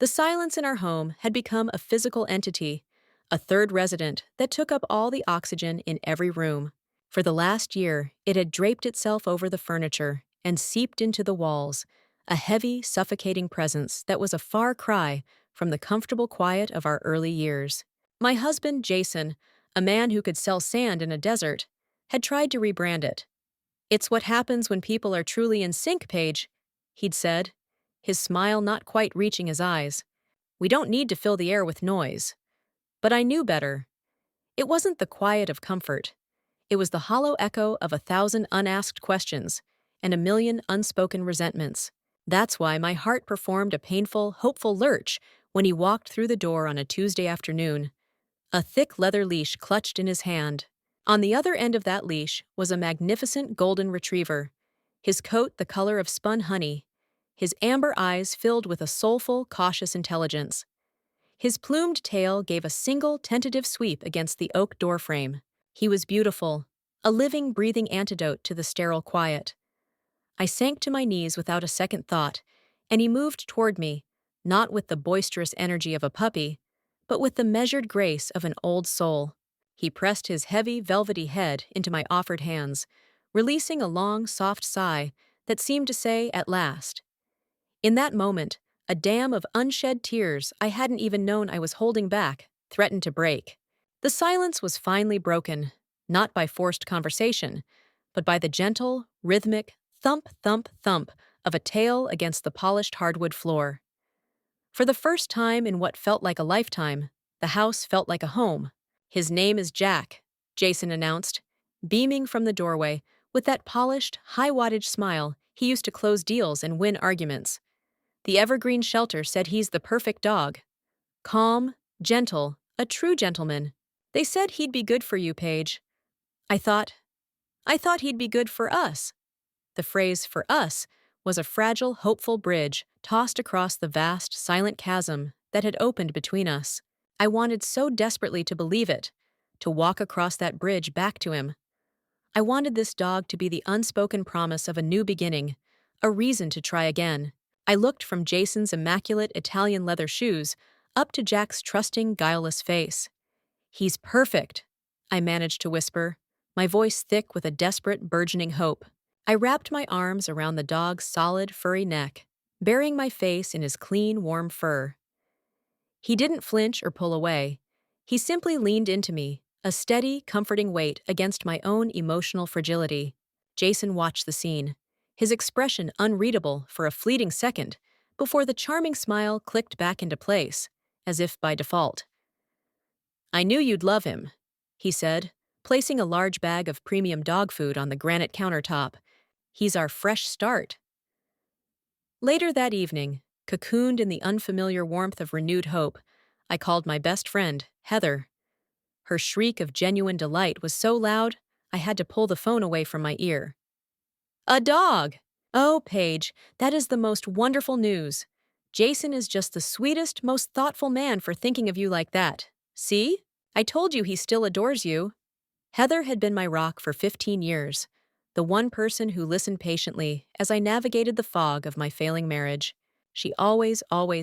The silence in our home had become a physical entity, a third resident that took up all the oxygen in every room. For the last year, it had draped itself over the furniture and seeped into the walls, a heavy, suffocating presence that was a far cry from the comfortable quiet of our early years. My husband, Jason, a man who could sell sand in a desert, had tried to rebrand it. "It's what happens when people are truly in sync, Paige," he'd said, his smile not quite reaching his eyes. "We don't need to fill the air with noise." But I knew better. It wasn't the quiet of comfort. It was the hollow echo of 1,000 unasked questions and a million unspoken resentments. That's why my heart performed a painful, hopeful lurch when he walked through the door on a Tuesday afternoon, a thick leather leash clutched in his hand. On the other end of that leash was a magnificent golden retriever, his coat the color of spun honey, his amber eyes filled with a soulful, cautious intelligence. His plumed tail gave a single, tentative sweep against the oak doorframe. He was beautiful, a living, breathing antidote to the sterile quiet. I sank to my knees without a second thought, and he moved toward me, not with the boisterous energy of a puppy, but with the measured grace of an old soul. He pressed his heavy, velvety head into my offered hands, releasing a long, soft sigh that seemed to say, "At last." In that moment, a dam of unshed tears I hadn't even known I was holding back threatened to break. The silence was finally broken, not by forced conversation, but by the gentle, rhythmic thump, thump, thump of a tail against the polished hardwood floor. For the first time in what felt like a lifetime, the house felt like a home. "His name is Jack," Jason announced, beaming from the doorway with that polished, high-wattage smile he used to close deals and win arguments. "The Evergreen Shelter said he's the perfect dog. Calm, gentle, a true gentleman. They said he'd be good for you, Paige." I thought he'd be good for us. The phrase "for us" was a fragile, hopeful bridge tossed across the vast, silent chasm that had opened between us. I wanted so desperately to believe it, to walk across that bridge back to him. I wanted this dog to be the unspoken promise of a new beginning, a reason to try again. I looked from Jason's immaculate Italian leather shoes up to Jack's trusting, guileless face. "He's perfect," I managed to whisper, my voice thick with a desperate, burgeoning hope. I wrapped my arms around the dog's solid, furry neck, burying my face in his clean, warm fur. He didn't flinch or pull away. He simply leaned into me, a steady, comforting weight against my own emotional fragility. Jason watched the scene, his expression unreadable for a fleeting second before the charming smile clicked back into place, as if by default. "I knew you'd love him," he said, placing a large bag of premium dog food on the granite countertop. "He's our fresh start." Later that evening, cocooned in the unfamiliar warmth of renewed hope, I called my best friend, Heather. Her shriek of genuine delight was so loud, I had to pull the phone away from my ear. "A dog! Oh, Paige, that is the most wonderful news. Jason is just the sweetest, most thoughtful man for thinking of you like that. See? I told you he still adores you." Heather had been my rock for 15 years, the one person who listened patiently as I navigated the fog of my failing marriage. She always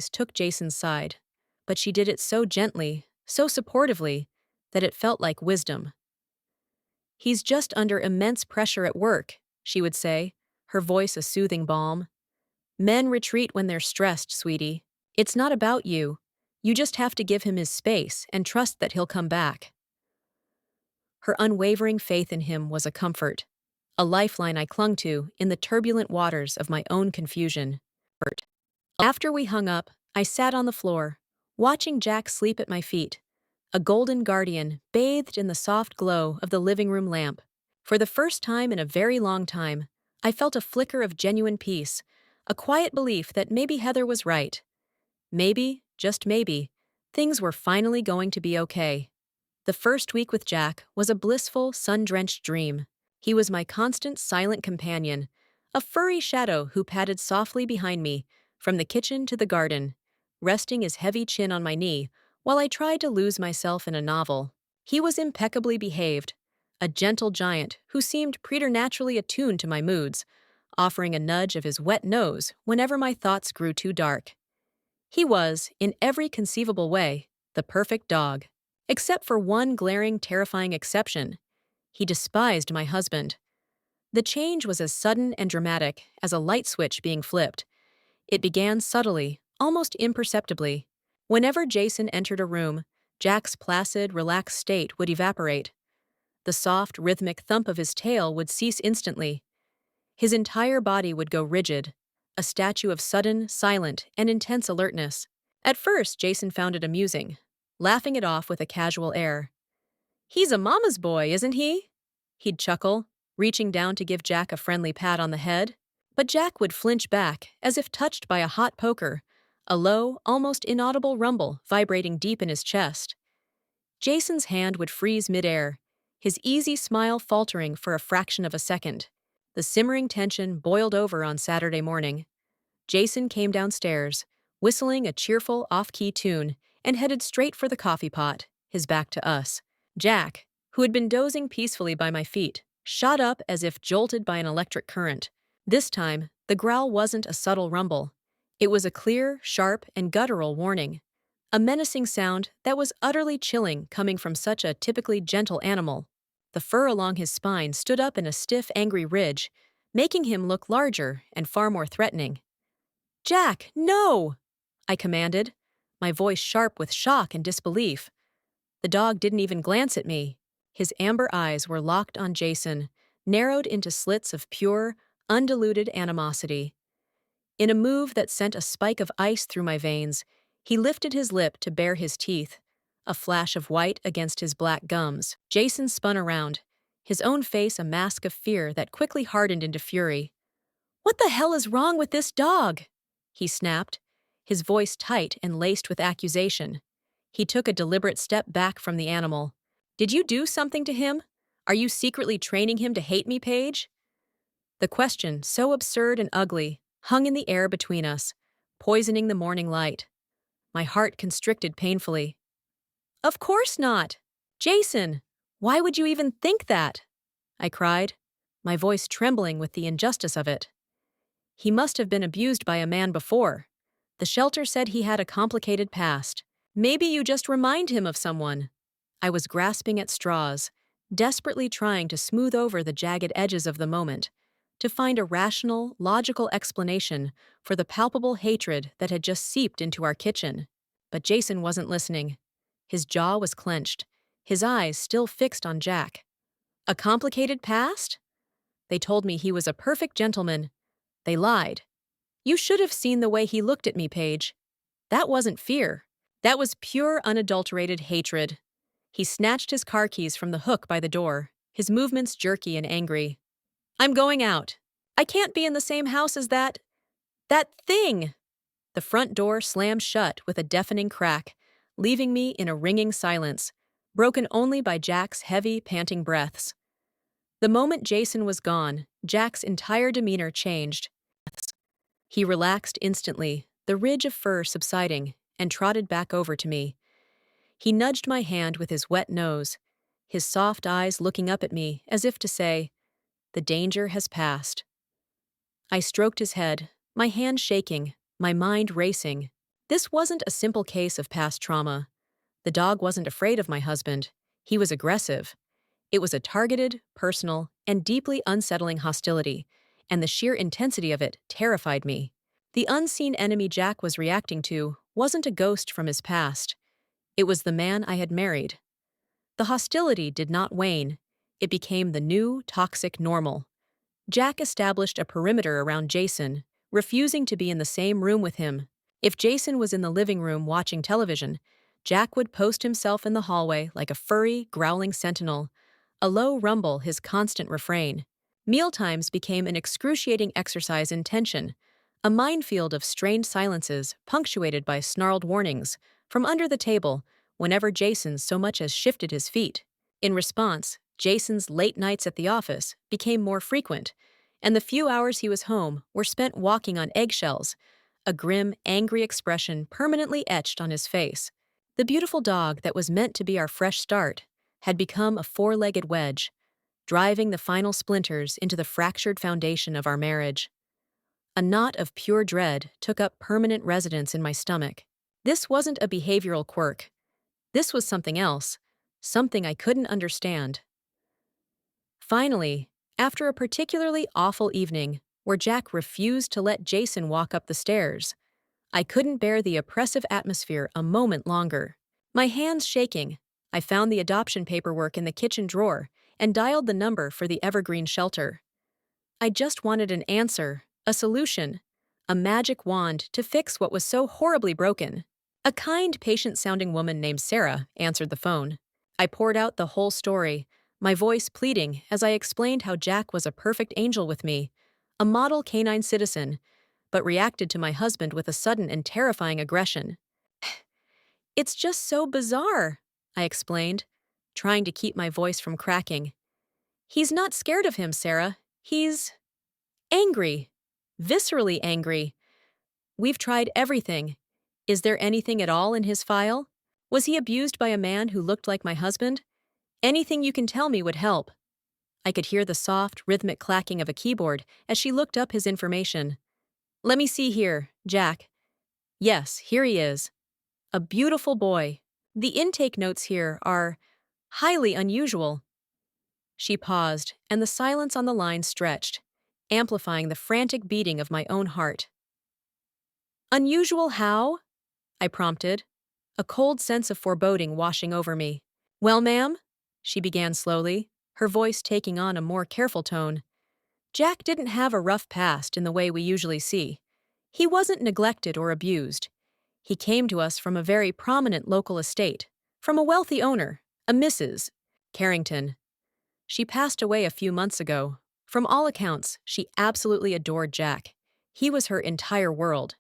took Jason's side, but she did it so gently, so supportively, that it felt like wisdom. "He's just under immense pressure at work," she would say, her voice a soothing balm. "Men retreat when they're stressed, sweetie. It's not about you. You just have to give him his space and trust that he'll come back." Her unwavering faith in him was a comfort, a lifeline I clung to in the turbulent waters of my own confusion. After we hung up, I sat on the floor, watching Jack sleep at my feet, a golden guardian bathed in the soft glow of the living room lamp. For the first time in a very long time, I felt a flicker of genuine peace, a quiet belief that maybe Heather was right. Maybe, just maybe, things were finally going to be okay. The first week with Jack was a blissful, sun-drenched dream. He was my constant, silent companion, a furry shadow who padded softly behind me, from the kitchen to the garden, resting his heavy chin on my knee while I tried to lose myself in a novel. He was impeccably behaved, a gentle giant who seemed preternaturally attuned to my moods, offering a nudge of his wet nose whenever my thoughts grew too dark. He was, in every conceivable way, the perfect dog. Except for one glaring, terrifying exception. He despised my husband. The change was as sudden and dramatic as a light switch being flipped. It began subtly, almost imperceptibly. Whenever Jason entered a room, Jack's placid, relaxed state would evaporate. The soft, rhythmic thump of his tail would cease instantly. His entire body would go rigid, a statue of sudden, silent, and intense alertness. At first, Jason found it amusing, laughing it off with a casual air. "He's a mama's boy, isn't he?" He'd chuckle, reaching down to give Jack a friendly pat on the head. But Jack would flinch back, as if touched by a hot poker, a low, almost inaudible rumble vibrating deep in his chest. Jason's hand would freeze midair, his easy smile faltering for a fraction of a second. The simmering tension boiled over on Saturday morning. Jason came downstairs, whistling a cheerful, off-key tune, and headed straight for the coffee pot, his back to us. Jack, who had been dozing peacefully by my feet, shot up as if jolted by an electric current. This time, the growl wasn't a subtle rumble. It was a clear, sharp, and guttural warning. A menacing sound that was utterly chilling coming from such a typically gentle animal. The fur along his spine stood up in a stiff, angry ridge, making him look larger and far more threatening. "Jack, no!" I commanded, my voice sharp with shock and disbelief. The dog didn't even glance at me. His amber eyes were locked on Jason, narrowed into slits of pure, undiluted animosity. In a move that sent a spike of ice through my veins, he lifted his lip to bare his teeth, a flash of white against his black gums. Jason spun around, his own face a mask of fear that quickly hardened into fury. "What the hell is wrong with this dog?" he snapped, his voice tight and laced with accusation. He took a deliberate step back from the animal. "Did you do something to him? Are you secretly training him to hate me, Paige?" The question, so absurd and ugly, hung in the air between us, poisoning the morning light. My heart constricted painfully. "Of course not! Jason, why would you even think that?" I cried, my voice trembling with the injustice of it. "He must have been abused by a man before. The shelter said he had a complicated past. Maybe you just remind him of someone." I was grasping at straws, desperately trying to smooth over the jagged edges of the moment, to find a rational, logical explanation for the palpable hatred that had just seeped into our kitchen. But Jason wasn't listening. His jaw was clenched, his eyes still fixed on Jack. "A complicated past?" They told me he was a perfect gentleman. They lied. You should have seen the way he looked at me, Paige. That wasn't fear. That was pure, unadulterated hatred. He snatched his car keys from the hook by the door, his movements jerky and angry. "I'm going out. I can't be in the same house as that thing!" The front door slammed shut with a deafening crack, leaving me in a ringing silence, broken only by Jack's heavy, panting breaths. The moment Jason was gone, Jack's entire demeanor changed. He relaxed instantly, the ridge of fur subsiding, and trotted back over to me. He nudged my hand with his wet nose, his soft eyes looking up at me as if to say, "The danger has passed." I stroked his head, my hand shaking, my mind racing. This wasn't a simple case of past trauma. The dog wasn't afraid of my husband. He was aggressive. It was a targeted, personal, and deeply unsettling hostility, and the sheer intensity of it terrified me. The unseen enemy Jack was reacting to wasn't a ghost from his past. It was the man I had married. The hostility did not wane. It became the new, toxic normal. Jack established a perimeter around Jason, refusing to be in the same room with him. If Jason was in the living room watching television, Jack would post himself in the hallway like a furry, growling sentinel, a low rumble his constant refrain. Mealtimes became an excruciating exercise in tension, a minefield of strained silences punctuated by snarled warnings from under the table whenever Jason so much as shifted his feet. In response, Jason's late nights at the office became more frequent, and the few hours he was home were spent walking on eggshells, a grim, angry expression permanently etched on his face. The beautiful dog that was meant to be our fresh start had become a four-legged wedge, driving the final splinters into the fractured foundation of our marriage. A knot of pure dread took up permanent residence in my stomach. This wasn't a behavioral quirk. This was something else, something I couldn't understand. Finally, after a particularly awful evening where Jack refused to let Jason walk up the stairs, I couldn't bear the oppressive atmosphere a moment longer. My hands shaking, I found the adoption paperwork in the kitchen drawer and dialed the number for the Evergreen shelter. I just wanted an answer, a solution, a magic wand to fix what was so horribly broken. A kind, patient-sounding woman named Sarah answered the phone. I poured out the whole story, my voice pleading as I explained how Jack was a perfect angel with me, a model canine citizen, but reacted to my husband with a sudden and terrifying aggression. It's just so bizarre, I explained, trying to keep my voice from cracking. He's not scared of him, Sarah. He's angry. Viscerally angry. We've tried everything. Is there anything at all in his file? Was he abused by a man who looked like my husband? Anything you can tell me would help. I could hear the soft, rhythmic clacking of a keyboard as she looked up his information. Let me see here, Jack. Yes, here he is. A beautiful boy. The intake notes here are highly unusual. She paused, and the silence on the line stretched, amplifying the frantic beating of my own heart. Unusual how? I prompted, a cold sense of foreboding washing over me. Well, ma'am, she began slowly, her voice taking on a more careful tone. Jack didn't have a rough past in the way we usually see. He wasn't neglected or abused. He came to us from a very prominent local estate, from a wealthy owner, a Mrs. Carrington. She passed away a few months ago. From all accounts, she absolutely adored Jack. He was her entire world.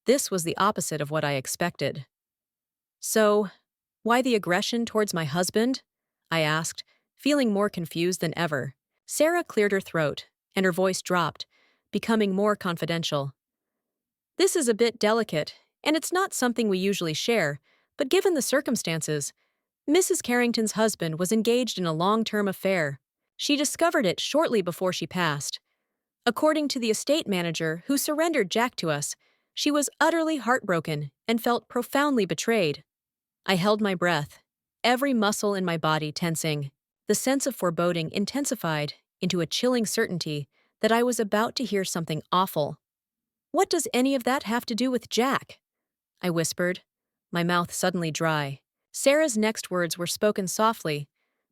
This was the opposite of what I expected. So, why the aggression towards my husband? I asked, feeling more confused than ever. Sarah cleared her throat, and her voice dropped, becoming more confidential. This is a bit delicate, and it's not something we usually share, but given the circumstances, Mrs. Carrington's husband was engaged in a long-term affair. She discovered it shortly before she passed. According to the estate manager who surrendered Jack to us, she was utterly heartbroken and felt profoundly betrayed. I held my breath, every muscle in my body tensing. The sense of foreboding intensified into a chilling certainty that I was about to hear something awful. What does any of that have to do with Jack? I whispered, my mouth suddenly dry. Sarah's next words were spoken softly,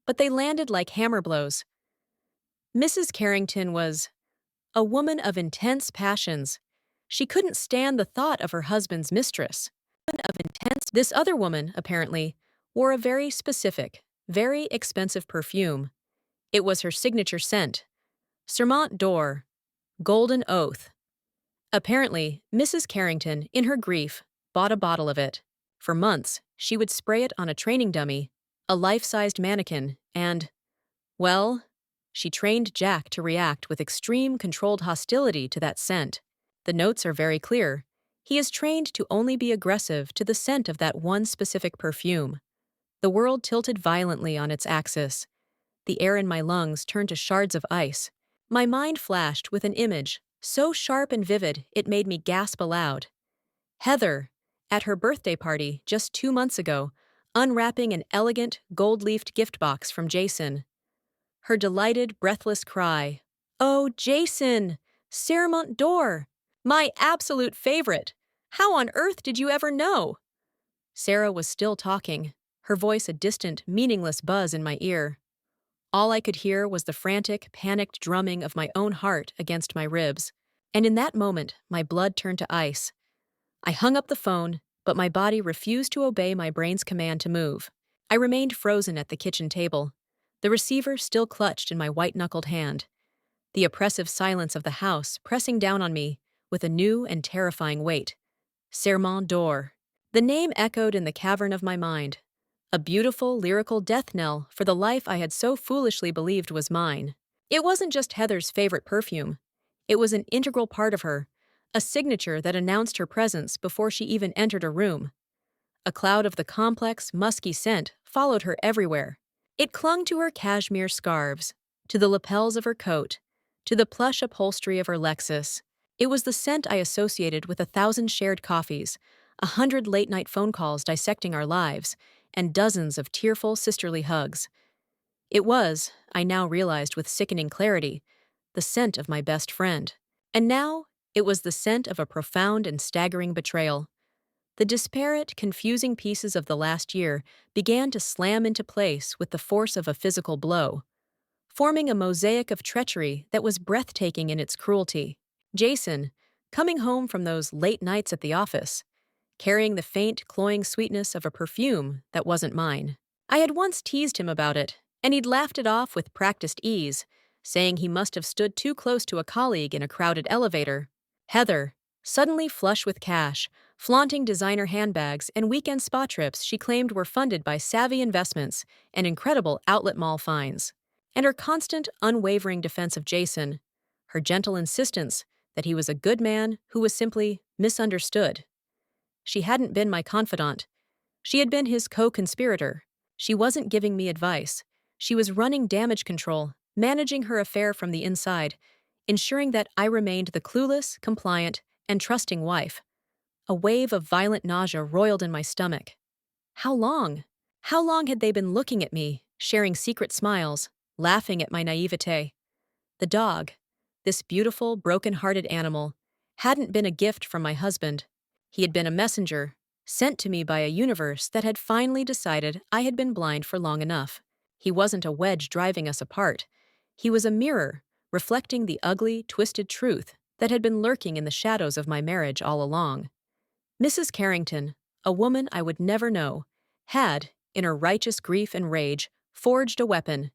but they landed like hammer blows. Mrs. Carrington was a woman of intense passions. She couldn't stand the thought of her husband's mistress. This other woman, apparently, wore a very specific, very expensive perfume. It was her signature scent. Serment d'Or, Golden Oath. Apparently, Mrs. Carrington, in her grief, bought a bottle of it. For months, she would spray it on a training dummy, a life-sized mannequin, and, well, she trained Jack to react with extreme controlled hostility to that scent. The notes are very clear. He is trained to only be aggressive to the scent of that one specific perfume. The world tilted violently on its axis. The air in my lungs turned to shards of ice. My mind flashed with an image, so sharp and vivid it made me gasp aloud. Heather, at her birthday party just 2 months ago, unwrapping an elegant, gold-leafed gift box from Jason. Her delighted, breathless cry, "Oh, Jason! Serment d'Or! My absolute favorite! How on earth did you ever know?" Sarah was still talking, her voice a distant, meaningless buzz in my ear. All I could hear was the frantic, panicked drumming of my own heart against my ribs, and in that moment, my blood turned to ice. I hung up the phone, but my body refused to obey my brain's command to move. I remained frozen at the kitchen table, the receiver still clutched in my white-knuckled hand. The oppressive silence of the house pressing down on me with a new and terrifying weight. Serment d'Or. The name echoed in the cavern of my mind. A beautiful, lyrical death knell for the life I had so foolishly believed was mine. It wasn't just Heather's favorite perfume. It was an integral part of her, a signature that announced her presence before she even entered a room. A cloud of the complex, musky scent followed her everywhere. It clung to her cashmere scarves, to the lapels of her coat, to the plush upholstery of her Lexus. It was the scent I associated with 1,000 shared coffees, 100 late-night phone calls dissecting our lives, and dozens of tearful sisterly hugs. It was, I now realized with sickening clarity, the scent of my best friend. And now, it was the scent of a profound and staggering betrayal. The disparate, confusing pieces of the last year began to slam into place with the force of a physical blow, forming a mosaic of treachery that was breathtaking in its cruelty. Jason, coming home from those late nights at the office, carrying the faint, cloying sweetness of a perfume that wasn't mine. I had once teased him about it, and he'd laughed it off with practiced ease, saying he must have stood too close to a colleague in a crowded elevator. Heather, suddenly flush with cash, flaunting designer handbags and weekend spa trips she claimed were funded by savvy investments and incredible outlet mall finds. And her constant, unwavering defense of Jason, her gentle insistence that he was a good man who was simply misunderstood. She hadn't been my confidant. She had been his co-conspirator. She wasn't giving me advice. She was running damage control, managing her affair from the inside, ensuring that I remained the clueless, compliant, and trusting wife. A wave of violent nausea roiled in my stomach. How long? How long had they been looking at me, sharing secret smiles, laughing at my naivete? The dog, this beautiful, broken-hearted animal, hadn't been a gift from my husband. He had been a messenger, sent to me by a universe that had finally decided I had been blind for long enough. He wasn't a wedge driving us apart. He was a mirror, reflecting the ugly, twisted truth that had been lurking in the shadows of my marriage all along. Mrs. Carrington, a woman I would never know, had, in her righteous grief and rage, forged a weapon.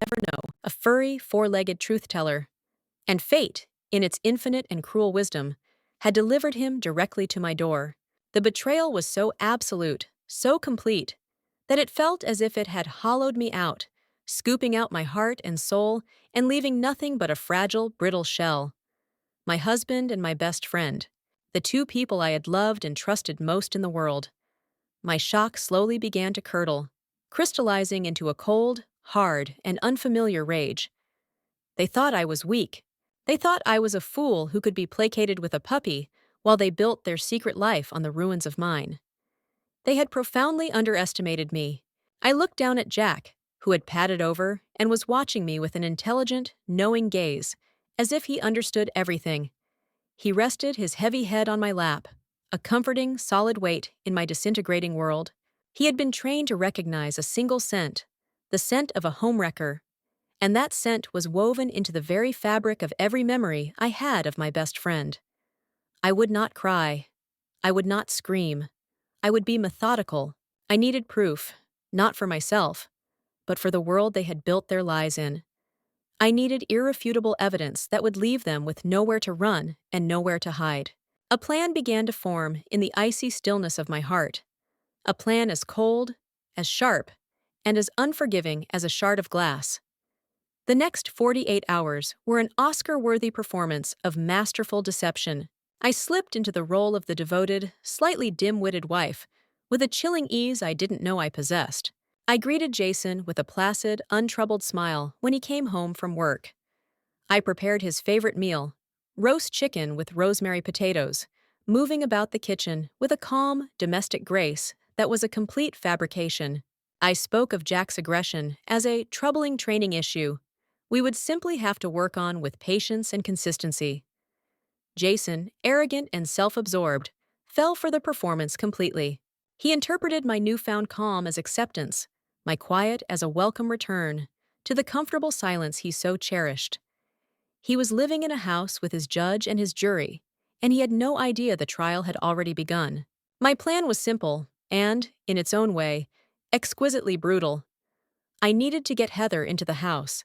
Never know, a furry, four-legged truth-teller. And fate, in its infinite and cruel wisdom, had delivered him directly to my door. The betrayal was so absolute, so complete, that it felt as if it had hollowed me out, scooping out my heart and soul and leaving nothing but a fragile, brittle shell. My husband and my best friend, the two people I had loved and trusted most in the world. My shock slowly began to curdle, crystallizing into a cold, hard, and unfamiliar rage. They thought I was weak. They thought I was a fool who could be placated with a puppy while they built their secret life on the ruins of mine. They had profoundly underestimated me. I looked down at Jack, who had padded over and was watching me with an intelligent, knowing gaze, as if he understood everything. He rested his heavy head on my lap, a comforting, solid weight in my disintegrating world. He had been trained to recognize a single scent, the scent of a homewrecker, and that scent was woven into the very fabric of every memory I had of my best friend. I would not cry. I would not scream. I would be methodical. I needed proof, not for myself, but for the world they had built their lies in. I needed irrefutable evidence that would leave them with nowhere to run and nowhere to hide. A plan began to form in the icy stillness of my heart. A plan as cold, as sharp, and as unforgiving as a shard of glass. The next 48 hours were an Oscar-worthy performance of masterful deception. I slipped into the role of the devoted, slightly dim-witted wife, with a chilling ease I didn't know I possessed. I greeted Jason with a placid, untroubled smile when he came home from work. I prepared his favorite meal, roast chicken with rosemary potatoes, moving about the kitchen with a calm, domestic grace that was a complete fabrication. I spoke of Jack's aggression as a troubling training issue we would simply have to work on with patience and consistency. Jason, arrogant and self-absorbed, fell for the performance completely. He interpreted my newfound calm as acceptance, my quiet as a welcome return to the comfortable silence he so cherished. He was living in a house with his judge and his jury, and he had no idea the trial had already begun. My plan was simple and, in its own way, exquisitely brutal. I needed to get Heather into the house.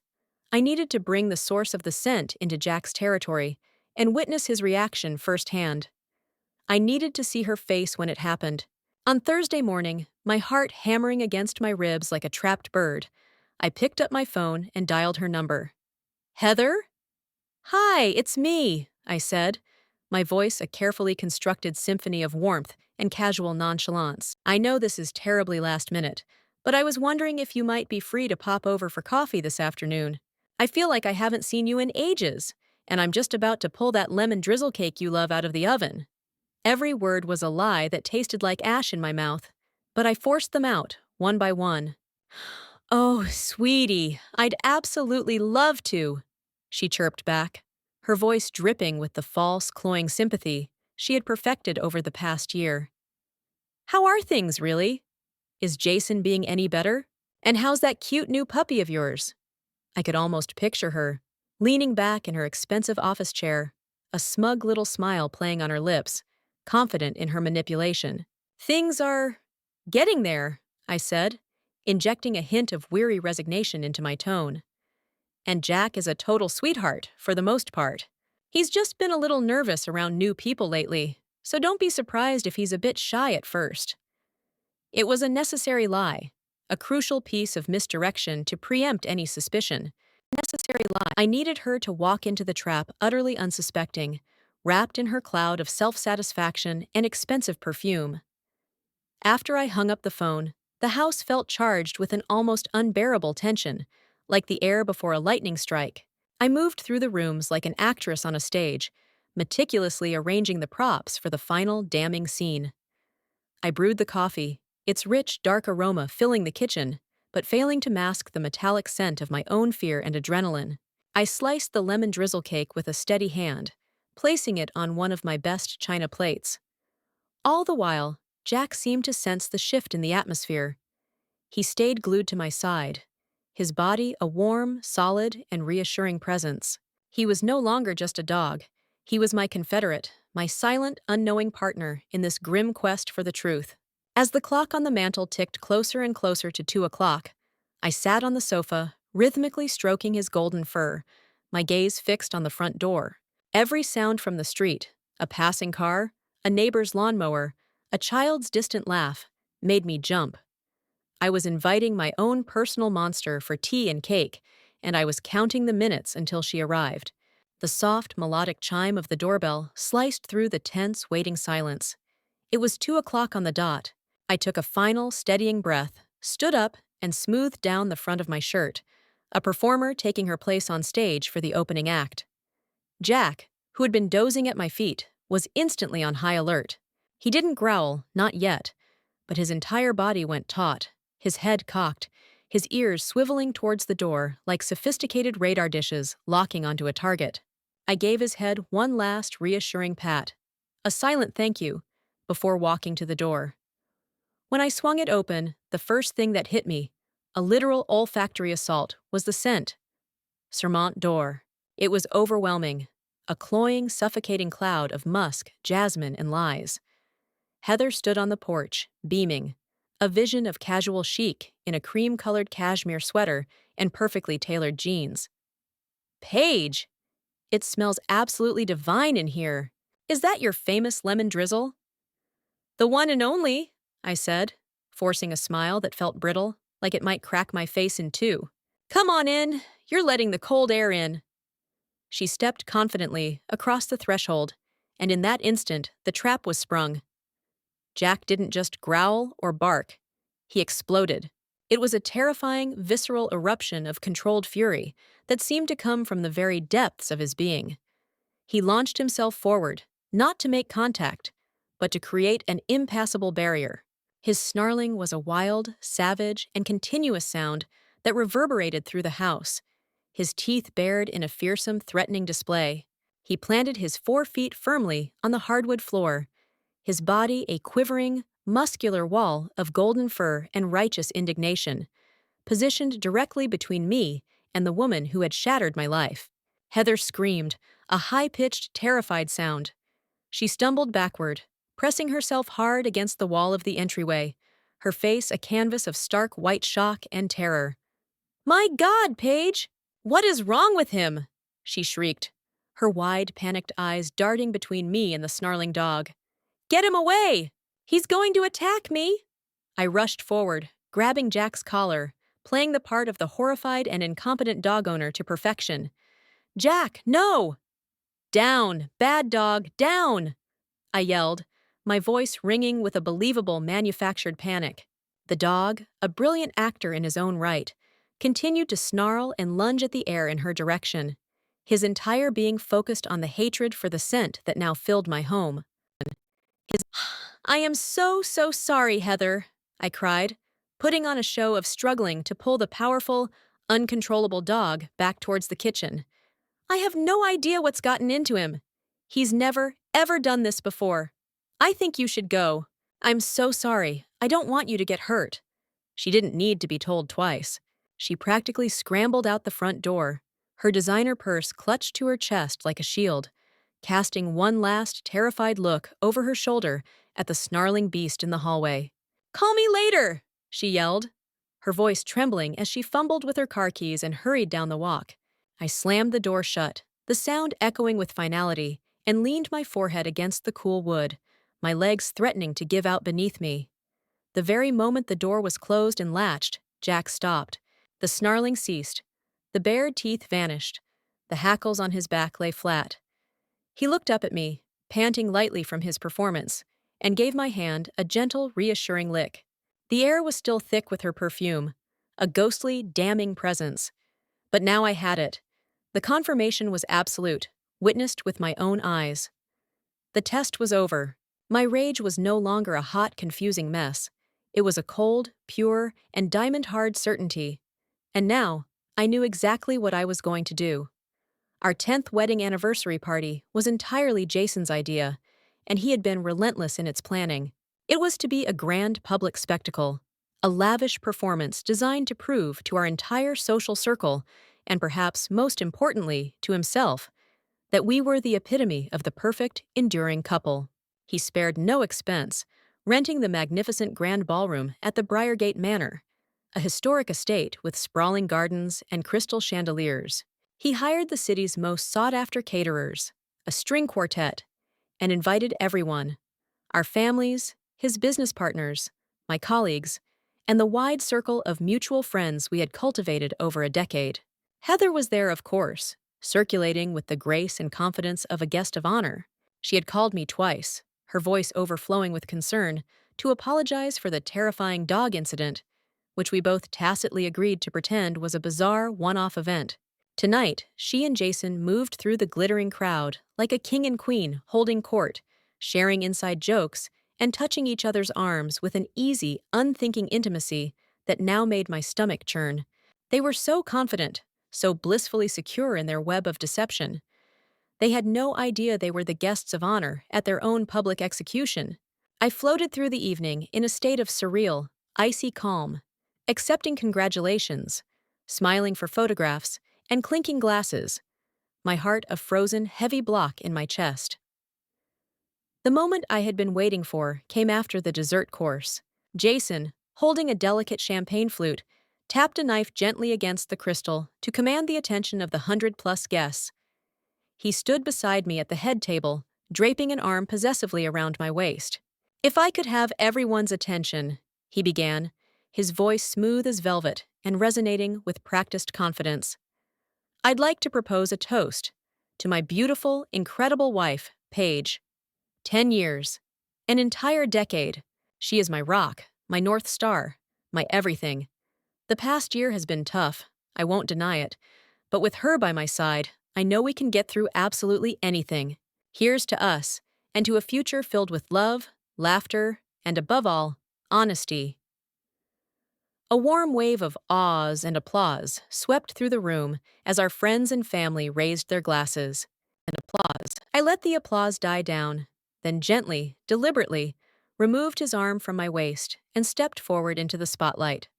I needed to bring the source of the scent into Jack's territory and witness his reaction firsthand. I needed to see her face when it happened. On Thursday morning, my heart hammering against my ribs like a trapped bird, I picked up my phone and dialed her number. "Heather?" "Hi, it's me," I said, my voice a carefully constructed symphony of warmth and casual nonchalance. "I know this is terribly last minute, but I was wondering if you might be free to pop over for coffee this afternoon. I feel like I haven't seen you in ages, and I'm just about to pull that lemon drizzle cake you love out of the oven." Every word was a lie that tasted like ash in my mouth, but I forced them out, one by one. "Oh, sweetie, I'd absolutely love to," she chirped back, her voice dripping with the false, cloying sympathy she had perfected over the past year. "How are things, really? Is Jason being any better? And how's that cute new puppy of yours?" I could almost picture her, leaning back in her expensive office chair, a smug little smile playing on her lips, confident in her manipulation. "Things are getting there," I said, injecting a hint of weary resignation into my tone. "And Jack is a total sweetheart, for the most part. He's just been a little nervous around new people lately, so don't be surprised if he's a bit shy at first." It was a necessary lie, a crucial piece of misdirection to preempt any suspicion. Necessary lie. I needed her to walk into the trap utterly unsuspecting, wrapped in her cloud of self-satisfaction and expensive perfume. After I hung up the phone, the house felt charged with an almost unbearable tension, like the air before a lightning strike. I moved through the rooms like an actress on a stage, meticulously arranging the props for the final damning scene. I brewed the coffee, its rich, dark aroma filling the kitchen, but failing to mask the metallic scent of my own fear and adrenaline. I sliced the lemon drizzle cake with a steady hand, placing it on one of my best china plates. All the while, Jack seemed to sense the shift in the atmosphere. He stayed glued to my side, his body a warm, solid, and reassuring presence. He was no longer just a dog. He was my confederate, my silent, unknowing partner in this grim quest for the truth. As the clock on the mantel ticked closer and closer to 2 o'clock, I sat on the sofa, rhythmically stroking his golden fur, my gaze fixed on the front door. Every sound from the street, a passing car, a neighbor's lawnmower, a child's distant laugh, made me jump. I was inviting my own personal monster for tea and cake, and I was counting the minutes until she arrived. The soft, melodic chime of the doorbell sliced through the tense, waiting silence. It was 2 o'clock on the dot. I took a final, steadying breath, stood up, and smoothed down the front of my shirt, a performer taking her place on stage for the opening act. Jack, who had been dozing at my feet, was instantly on high alert. He didn't growl, not yet, but his entire body went taut, his head cocked, his ears swiveling towards the door like sophisticated radar dishes locking onto a target. I gave his head one last reassuring pat, a silent thank you, before walking to the door. When I swung it open, the first thing that hit me, a literal olfactory assault, was the scent. Serment d'Or. It was overwhelming, a cloying, suffocating cloud of musk, jasmine, and lies. Heather stood on the porch, beaming, a vision of casual chic in a cream-colored cashmere sweater and perfectly tailored jeans. "Paige! It smells absolutely divine in here. Is that your famous lemon drizzle?" "The one and only," I said, forcing a smile that felt brittle, like it might crack my face in two. "Come on in. You're letting the cold air in." She stepped confidently across the threshold, and in that instant, the trap was sprung. Jack didn't just growl or bark. He exploded. It was a terrifying, visceral eruption of controlled fury that seemed to come from the very depths of his being. He launched himself forward, not to make contact, but to create an impassable barrier. His snarling was a wild, savage, and continuous sound that reverberated through the house, his teeth bared in a fearsome, threatening display. He planted his 4 feet firmly on the hardwood floor, his body a quivering, muscular wall of golden fur and righteous indignation, positioned directly between me and the woman who had shattered my life. Heather screamed, a high-pitched, terrified sound. She stumbled backward, pressing herself hard against the wall of the entryway, her face a canvas of stark white shock and terror. "My God, Paige! What is wrong with him?" she shrieked, her wide, panicked eyes darting between me and the snarling dog. "Get him away! He's going to attack me!" I rushed forward, grabbing Jack's collar, playing the part of the horrified and incompetent dog owner to perfection. "Jack, no!" "Down, bad dog, down!" I yelled, my voice ringing with a believable manufactured panic. The dog, a brilliant actor in his own right, continued to snarl and lunge at the air in her direction. his entire being focused on the hatred for the scent that now filled my home. His I am so sorry, Heather, I cried, putting on a show of struggling to pull the powerful, uncontrollable dog back towards the kitchen. I have no idea what's gotten into him. He's never, ever done this before. I think you should go. I'm so sorry. I don't want you to get hurt. She didn't need to be told twice. She practically scrambled out the front door, her designer purse clutched to her chest like a shield, casting one last terrified look over her shoulder at the snarling beast in the hallway. "Call me later!" she yelled, her voice trembling as she fumbled with her car keys and hurried down the walk. I slammed the door shut, the sound echoing with finality, and leaned my forehead against the cool wood, my legs threatening to give out beneath me. The very moment the door was closed and latched, Jack stopped. The snarling ceased. The bared teeth vanished. The hackles on his back lay flat. He looked up at me, panting lightly from his performance, and gave my hand a gentle, reassuring lick. The air was still thick with her perfume, a ghostly, damning presence. But now I had it. The confirmation was absolute, witnessed with my own eyes. The test was over. My rage was no longer a hot, confusing mess. It was a cold, pure, and diamond-hard certainty. And now, I knew exactly what I was going to do. Our 10th wedding anniversary party was entirely Jason's idea, and he had been relentless in its planning. It was to be a grand public spectacle, a lavish performance designed to prove to our entire social circle, and perhaps most importantly to himself, that we were the epitome of the perfect, enduring couple. He spared no expense, renting the magnificent grand ballroom at the Briargate Manor, a historic estate with sprawling gardens and crystal chandeliers. He hired the city's most sought-after caterers, a string quartet, and invited everyone, our families, his business partners, my colleagues, and the wide circle of mutual friends we had cultivated over a decade. Heather was there, of course, circulating with the grace and confidence of a guest of honor. She had called me twice, her voice overflowing with concern, to apologize for the terrifying dog incident, which we both tacitly agreed to pretend was a bizarre, one-off event. Tonight, she and Jason moved through the glittering crowd like a king and queen holding court, sharing inside jokes and touching each other's arms with an easy, unthinking intimacy that now made my stomach churn. They were so confident, so blissfully secure in their web of deception. They had no idea they were the guests of honor at their own public execution. I floated through the evening in a state of surreal, icy calm, accepting congratulations, smiling for photographs, and clinking glasses, my heart a frozen, heavy block in my chest. The moment I had been waiting for came after the dessert course. Jason, holding a delicate champagne flute, tapped a knife gently against the crystal to command the attention of the 100-plus guests. He stood beside me at the head table, draping an arm possessively around my waist. "If I could have everyone's attention," he began, his voice smooth as velvet and resonating with practiced confidence, "I'd like to propose a toast to my beautiful, incredible wife, Paige. 10 years. An entire decade. She is my rock, my North Star, my everything. The past year has been tough, I won't deny it, but with her by my side, I know we can get through absolutely anything. Here's to us, and to a future filled with love, laughter, and above all, honesty." A warm wave of ahs and applause swept through the room as our friends and family raised their glasses. And applause. I let the applause die down, then gently, deliberately, removed his arm from my waist and stepped forward into the spotlight.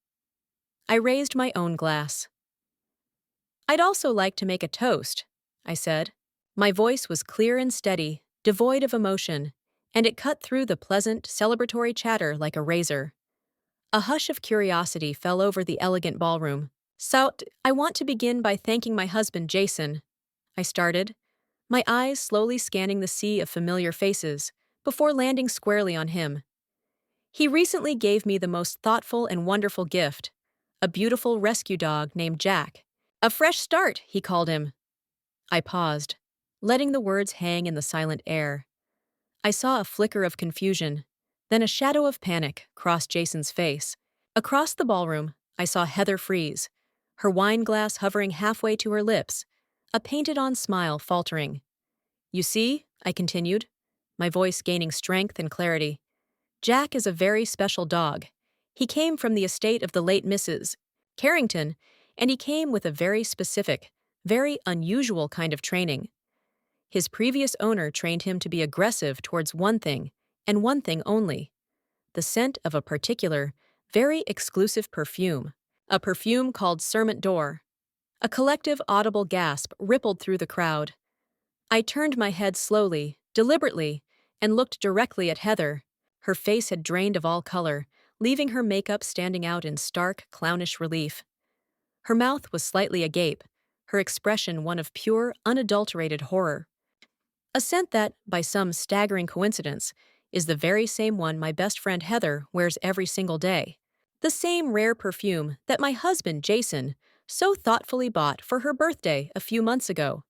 I raised my own glass. "I'd also like to make a toast," I said. My voice was clear and steady, devoid of emotion, and it cut through the pleasant, celebratory chatter like a razor. A hush of curiosity fell over the elegant ballroom. "I want to begin by thanking my husband, Jason," I started, my eyes slowly scanning the sea of familiar faces before landing squarely on him. "He recently gave me the most thoughtful and wonderful gift, a beautiful rescue dog named Jack. A fresh start, he called him." I paused, letting the words hang in the silent air. I saw a flicker of confusion, then a shadow of panic cross Jason's face. Across the ballroom, I saw Heather freeze, her wine glass hovering halfway to her lips, a painted-on smile faltering. You see, I continued, my voice gaining strength and clarity. Jack is a very special dog. He came from the estate of the late Mrs. Carrington, and he came with a very specific, very unusual kind of training. His previous owner trained him to be aggressive towards one thing, and one thing only: the scent of a particular, very exclusive perfume. A perfume called Serment d'Or. A collective audible gasp rippled through the crowd. I turned my head slowly, deliberately, and looked directly at Heather. Her face had drained of all color, leaving her makeup standing out in stark, clownish relief. Her mouth was slightly agape, her expression one of pure, unadulterated horror. A scent that, by some staggering coincidence, is the very same one my best friend Heather wears every single day. The same rare perfume that my husband, Jason, so thoughtfully bought for her birthday a few months ago.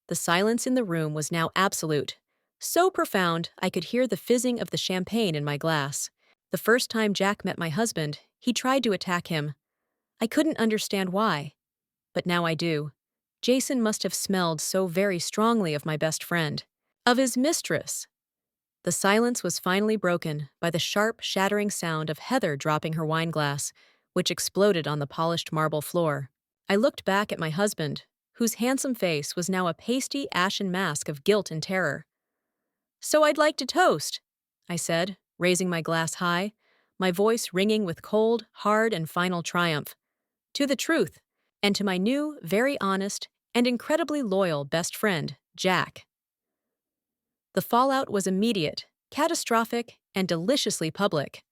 The silence in the room was now absolute, so profound I could hear the fizzing of the champagne in my glass. The first time Jack met my husband, he tried to attack him. I couldn't understand why, but now I do. Jason must have smelled so very strongly of my best friend, of his mistress. The silence was finally broken by the sharp, shattering sound of Heather dropping her wineglass, which exploded on the polished marble floor. I looked back at my husband, whose handsome face was now a pasty, ashen mask of guilt and terror. "So I'd like to toast," I said, raising my glass high, my voice ringing with cold, hard, and final triumph. "To the truth, and to my new, very honest, and incredibly loyal best friend, Jack." The fallout was immediate, catastrophic, and deliciously public.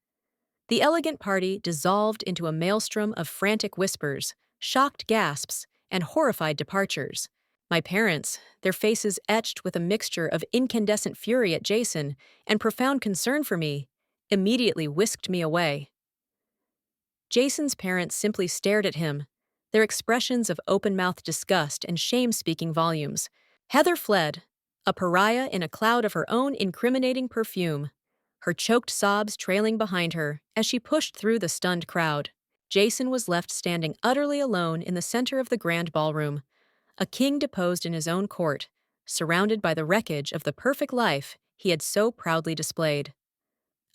The elegant party dissolved into a maelstrom of frantic whispers, shocked gasps, and horrified departures. My parents, their faces etched with a mixture of incandescent fury at Jason and profound concern for me, immediately whisked me away. Jason's parents simply stared at him, their expressions of open-mouthed disgust and shame speaking volumes. Heather fled, a pariah in a cloud of her own incriminating perfume, her choked sobs trailing behind her as she pushed through the stunned crowd. Jason was left standing utterly alone in the center of the grand ballroom, a king deposed in his own court, surrounded by the wreckage of the perfect life he had so proudly displayed.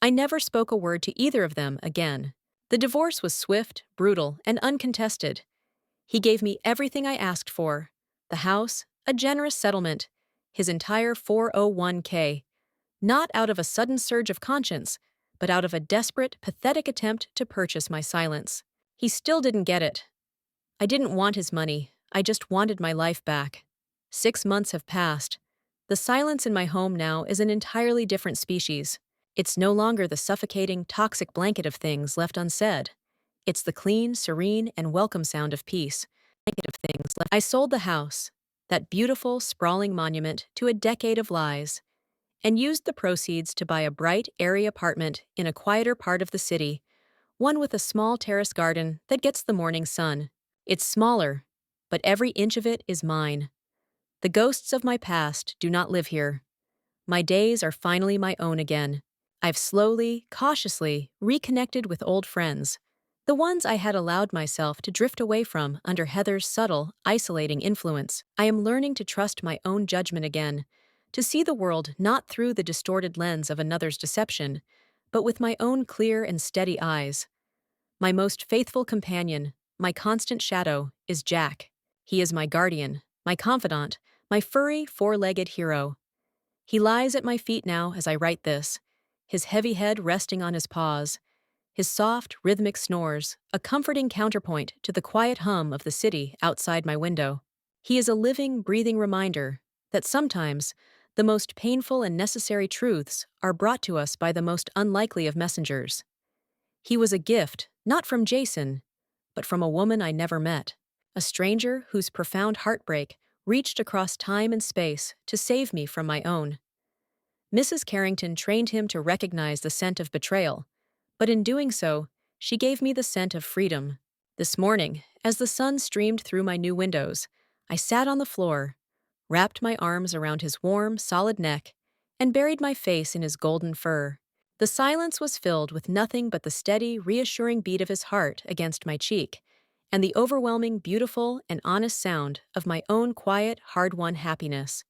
I never spoke a word to either of them again. The divorce was swift, brutal, and uncontested. He gave me everything I asked for: the house, a generous settlement, his entire 401k, not out of a sudden surge of conscience, but out of a desperate, pathetic attempt to purchase my silence. He still didn't get it. I didn't want his money, I just wanted my life back. 6 months have passed. The silence in my home now is an entirely different species. It's no longer the suffocating, toxic blanket of things left unsaid. It's the clean, serene, and welcome sound of peace. I sold the house, that beautiful, sprawling monument to a decade of lies, and used the proceeds to buy a bright, airy apartment in a quieter part of the city, one with a small terrace garden that gets the morning sun. It's smaller, but every inch of it is mine. The ghosts of my past do not live here. My days are finally my own again. I've slowly, cautiously reconnected with old friends, the ones I had allowed myself to drift away from under Heather's subtle, isolating influence. I am learning to trust my own judgment again, to see the world not through the distorted lens of another's deception, but with my own clear and steady eyes. My most faithful companion, my constant shadow, is Jack. He is my guardian, my confidant, my furry, four-legged hero. He lies at my feet now as I write this, his heavy head resting on his paws, his soft, rhythmic snores, a comforting counterpoint to the quiet hum of the city outside my window. He is a living, breathing reminder that sometimes the most painful and necessary truths are brought to us by the most unlikely of messengers. He was a gift, not from Jason, but from a woman I never met, a stranger whose profound heartbreak reached across time and space to save me from my own. Mrs. Carrington trained him to recognize the scent of betrayal, but in doing so, she gave me the scent of freedom. This morning, as the sun streamed through my new windows, I sat on the floor, wrapped my arms around his warm, solid neck, and buried my face in his golden fur. The silence was filled with nothing but the steady, reassuring beat of his heart against my cheek, and the overwhelming, beautiful, and honest sound of my own quiet, hard won happiness.